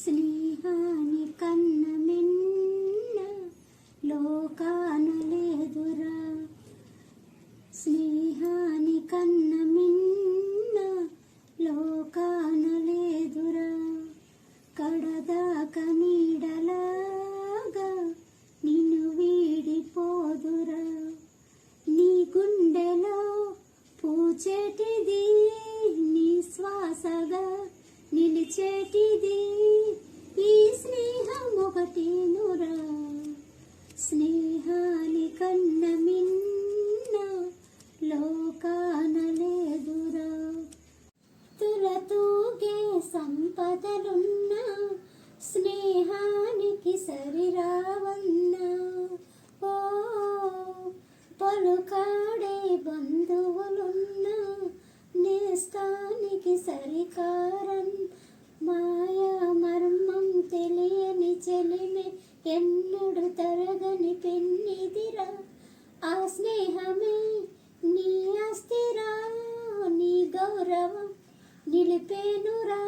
స్నేహాని కన్న మిన్న లోకాన లేదురా, స్నేహాని కన్న మిన్న లోకాన లేదురా. కడదాక నీడలాగా నిన్ను వీడిపోదురా. నీ గుండెలో పూచేటిది, నీ శ్వాసగా నిలిచేటిది ఈ స్నేహం ఒకటేనురా. స్నేహాని కన్న మిన్న లోకాన లేదురా. తులతూగే సంపదలున్నా స్నేహానికి సరిరావన్నా. ఓ పలుకాడే బంధువులున్నా నేస్తానికి సరికారన్. మాయా మర్మం తెలియని చెలిమే ఎన్నడు తరగని పెన్నిదిరా. ఆ స్నేహమే నీ ఆస్తిరా, నీ గౌరవం నిలిపేనురా.